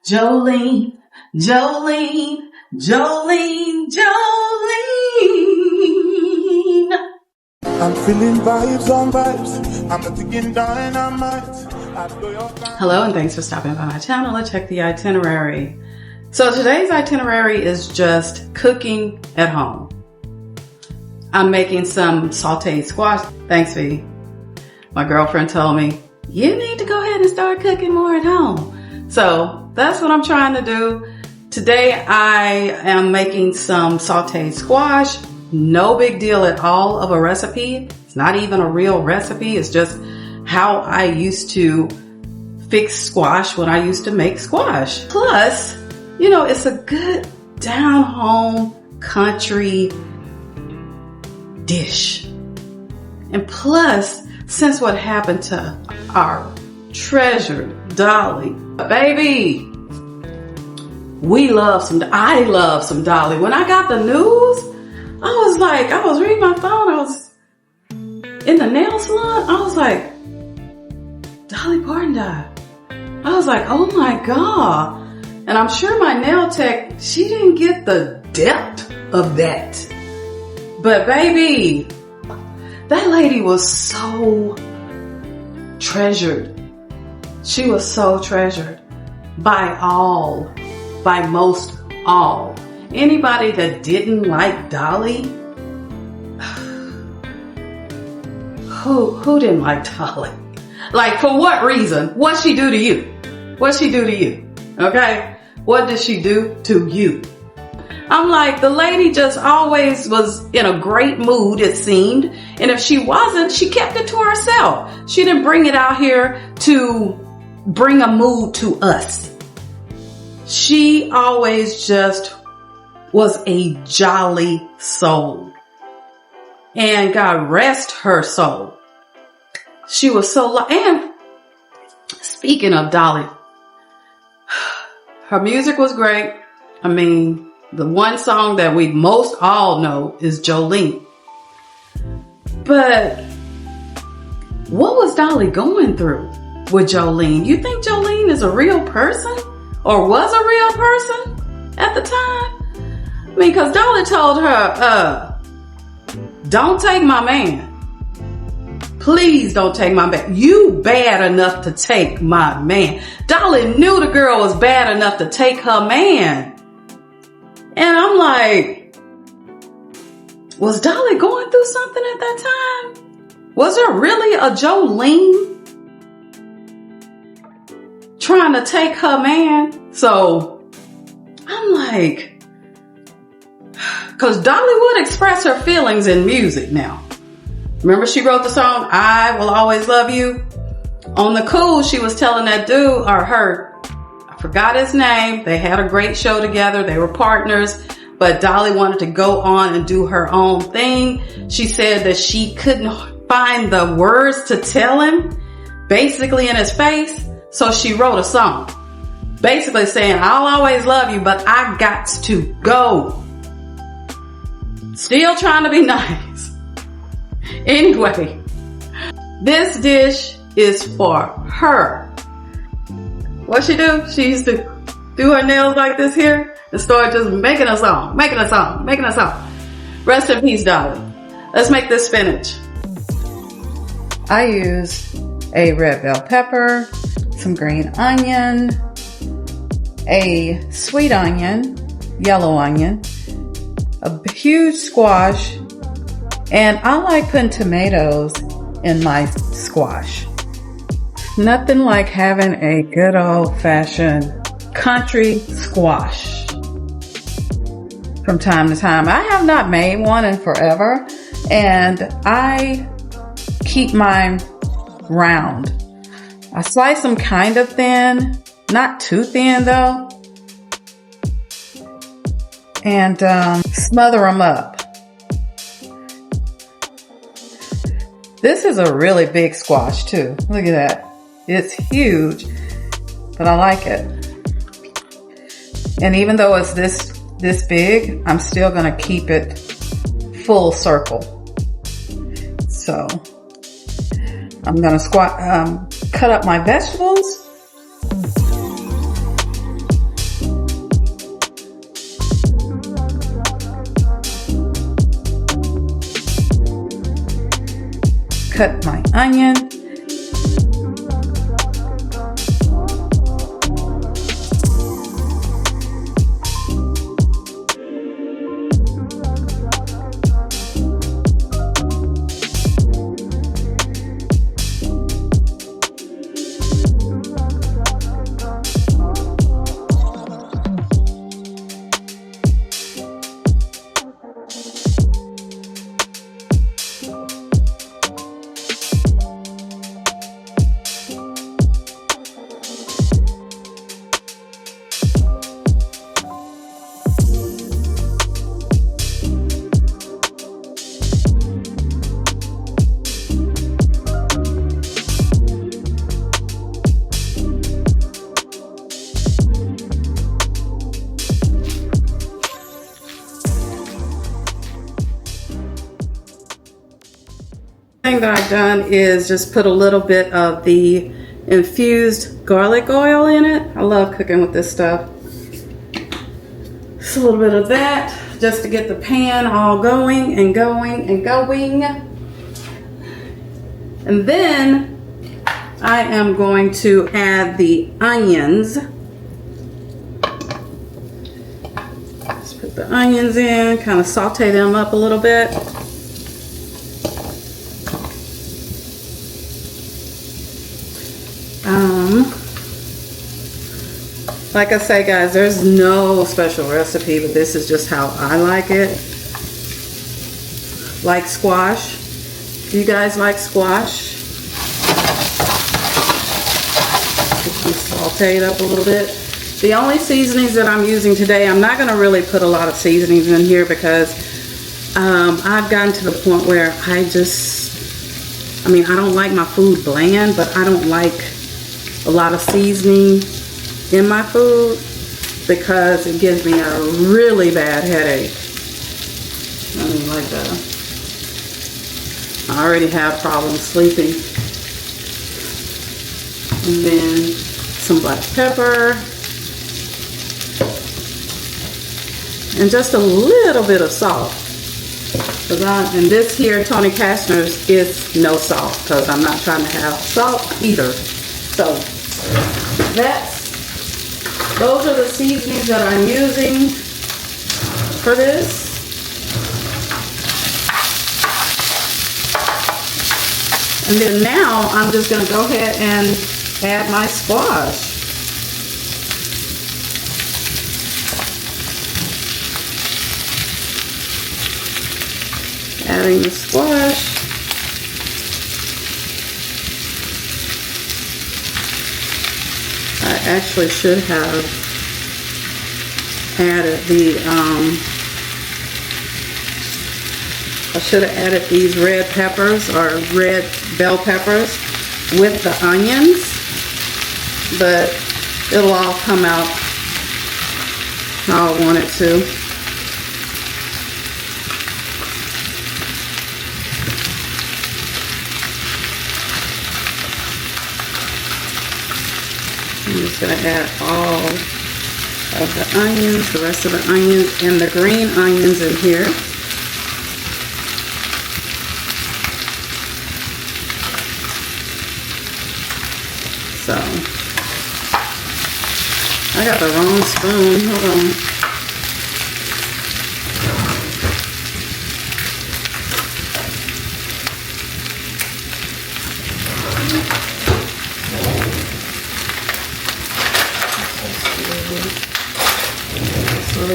Jolene, Jolene, Jolene, Jolene. I'm feeling vibes on vibes. I'm thinking dynamite. Hello and thanks for stopping by my channel to check the itinerary. So today's itinerary is just cooking at home. I'm making some sauteed squash. Thanks, V. My girlfriend told me, you need to go ahead and start cooking more at home. So that's what I'm trying to do. Today I am making some sauteed squash. No big deal at all of a recipe. It's not even a real recipe. It's just how I used to fix squash when I used to make squash. Plus, you know, it's a good down home country dish. And plus, since what happened to our treasured Dolly, baby, I love some Dolly. When I got the news, I was reading my phone, I was in the nail salon, I was like, Dolly Parton died. I was like, oh my God. And I'm sure my nail tech, she didn't get the depth of that. But baby, that lady was so treasured. She was so treasured by most all. Anybody that didn't like Dolly, who didn't like Dolly? Like, for what reason? What'd she do to you? What'd she do to you? Okay? What did she do to you? I'm like, the lady just always was in a great mood, it seemed. And if she wasn't, she kept it to herself. She didn't bring it out here to bring a mood to us. She always just was a jolly soul. And God rest her soul. She was so, and speaking of Dolly, her music was great. I mean, the one song that we most all know is Jolene. But what was Dolly going through with Jolene? You think Jolene is a real person or was a real person at the time? I mean, because Dolly told her, don't take my man. Please don't take my man. You bad enough to take my man. Dolly knew the girl was bad enough to take her man. And I'm like, was Dolly going through something at that time? Was there really a Jolene trying to take her man? So I'm like, because Dolly would express her feelings in music now. Remember she wrote the song, I Will Always Love You? On the cool, she was telling that dude, or her, I forgot his name. They had a great show together. They were partners, but Dolly wanted to go on and do her own thing. She said that she couldn't find the words to tell him, basically in his face. So she wrote a song, basically saying, I'll always love you, but I got to go. Still trying to be nice. Anyway, this dish is for her. What she do? She used to do her nails like this here and start just making a song. Rest in peace, Dolly. Let's make this spinach. I use a red bell pepper, some green onion, a sweet onion, yellow onion, a huge squash, and I like putting tomatoes in my squash. Nothing like having a good old-fashioned country squash from time to time. I have not made one in forever, and I keep mine round. I slice them kind of thin, not too thin though, and smother them up. This is a really big squash too. Look at that. It's huge, but I like it. And even though it's this big, I'm still gonna keep it full circle. So I'm gonna cut up my vegetables. cut my onion. Thing that I've done is just put a little bit of the infused garlic oil in it. I love cooking with this stuff. Just a little bit of that just to get the pan all going and going and going. And then I am going to add the onions. Just put the onions in, kind of saute them up a little bit. Like I say, guys, there's no special recipe, but this is just how I like it. Like squash. Do you guys like squash? Saute it up a little bit. The only seasonings that I'm using today, I'm not going to really put a lot of seasonings in here because I've gotten to the point where I don't like my food bland, but I don't like a lot of seasoning in my food because it gives me a really bad headache. I already have problems sleeping. And then some black pepper and just a little bit of salt. And this here, Tony Kastner's, is no salt because I'm not trying to have salt either. So those are the seasonings that I'm using for this. And then now I'm just going to go ahead and add my squash. Adding the squash. I actually should have added these red peppers or red bell peppers with the onions, but it'll all come out how I want it to. I'm just going to add all of the onions, the rest of the onions, and the green onions in here. So, I got the wrong spoon. Hold on.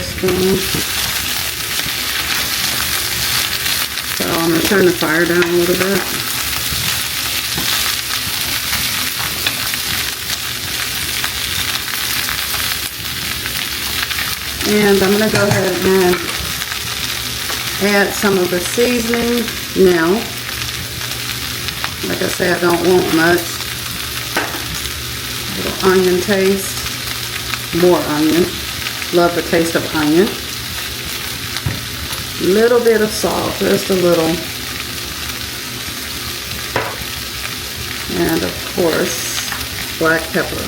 Spoon. So I'm going to turn the fire down a little bit. And I'm going to go ahead and add some of the seasoning now. Like I say, I don't want much. A little onion taste. More onion. Love the taste of onion. Little bit of salt, just a little. And of course, black pepper.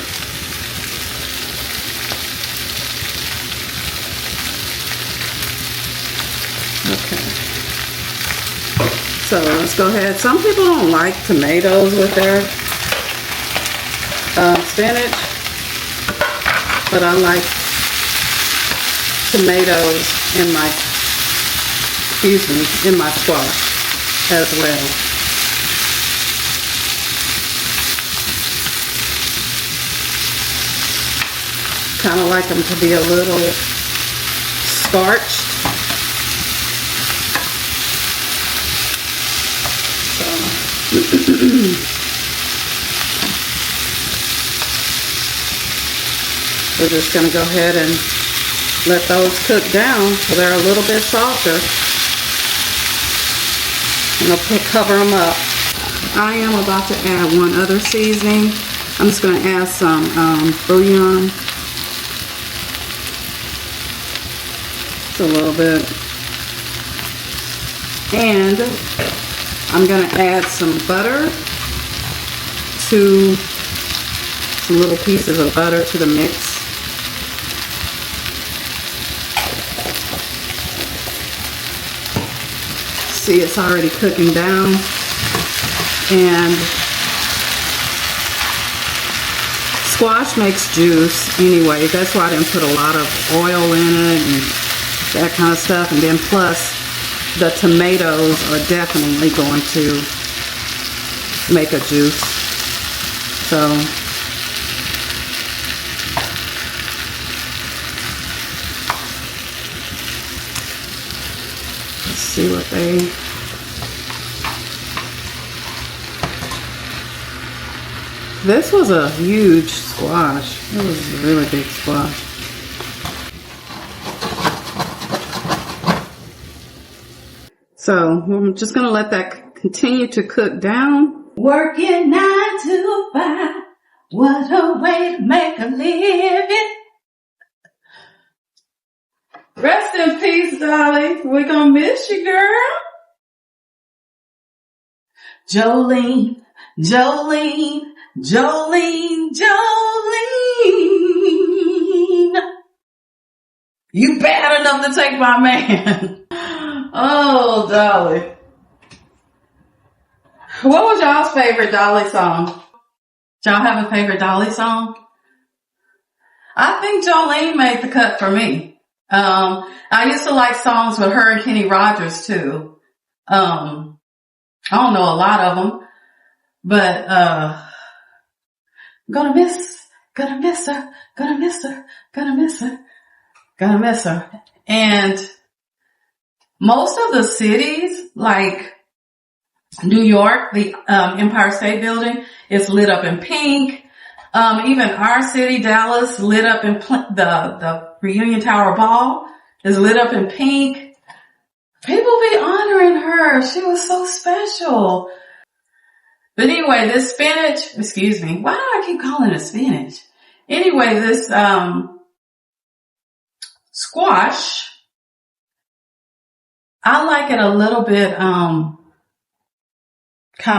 Okay. So let's go ahead. Some people don't like tomatoes with their spinach, but I like tomatoes in my, in my squash as well. Kind of like them to be a little starched. We're just going to go ahead and let those cook down so they're a little bit softer. I'm going to cover them up. I am about to add one other seasoning. I'm just going to add some bouillon. Just a little bit. And I'm going to add some butter to some little pieces of butter to the mix. See, it's already cooking down, and squash makes juice anyway. That's why I didn't put a lot of oil in it and that kind of stuff. And then plus the tomatoes are definitely going to make a juice. So let's see what they... This was a huge squash. It was a really big squash. So I'm just going to let that continue to cook down. Working 9 to 5. What a way to make a living. Rest in peace, Dolly. We're going to miss you, girl. Jolene, Jolene, Jolene, Jolene. You bad enough to take my man. Oh, Dolly. What was y'all's favorite Dolly song? Did y'all have a favorite Dolly song? I think Jolene made the cut for me. I used to like songs with her and Kenny Rogers too. I don't know a lot of them, but gonna miss her, gonna miss her, gonna miss her, gonna miss her. And most of the cities, like New York, the Empire State Building is lit up in pink. Even our city, Dallas, lit up in the Reunion Tower Ball is lit up in pink. People be honoring her. She was so special. But anyway, this spinach, excuse me, why do I keep calling it spinach? Anyway, this squash, I like it a little bit kind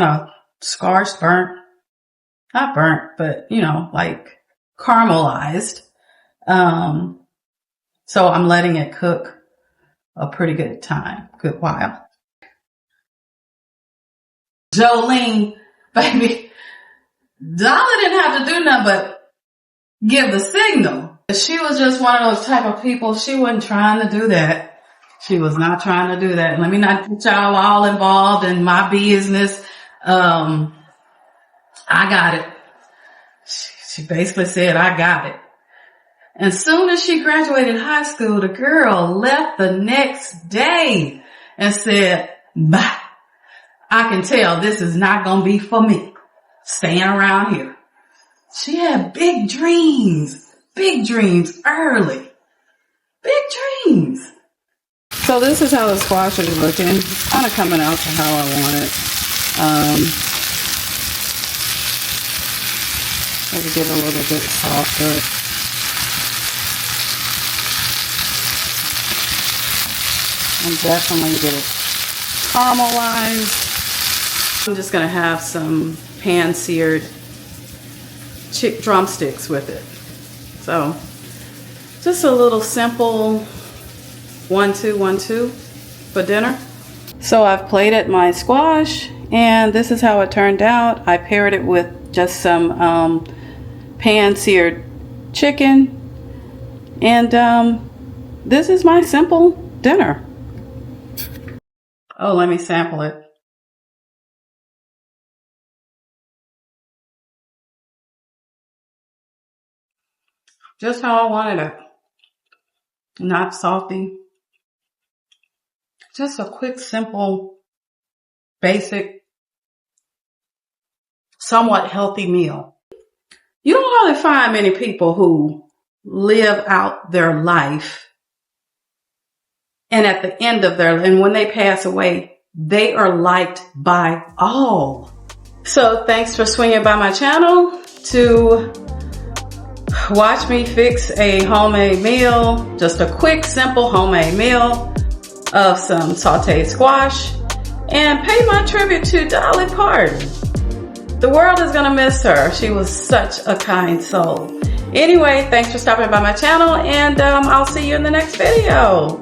of scorched, burnt. Not burnt, but you know, like caramelized. So I'm letting it cook a pretty good while. Jolene, baby, Dolly didn't have to do nothing but give the signal. She was just one of those type of people. She wasn't trying to do that. She was not trying to do that. Let me not get y'all all involved in my business. I got it. She basically said, I got it. And soon as she graduated high school, the girl left the next day and said, bye. I can tell this is not going to be for me, staying around here. She had big dreams early. Big dreams. So this is how the squash is looking. It's kind of coming out to how I want it. Maybe get a little bit softer. And definitely get it caramelized. I'm just going to have some pan-seared drumsticks with it. So just a little simple 1-2-1-2 for dinner. So I've plated my squash, and this is how it turned out. I paired it with just some pan-seared chicken, and this is my simple dinner. Oh, let me sample it. Just how I wanted it. Not salty. Just a quick, simple, basic, somewhat healthy meal. You don't hardly find many people who live out their life, and at the end of and when they pass away, they are liked by all. So thanks for swinging by my channel to watch me fix a homemade meal. Just a quick, simple homemade meal of some sauteed squash, and pay my tribute to Dolly Parton. The world is gonna miss her. She was such a kind soul. Anyway, thanks for stopping by my channel, and I'll see you in the next video.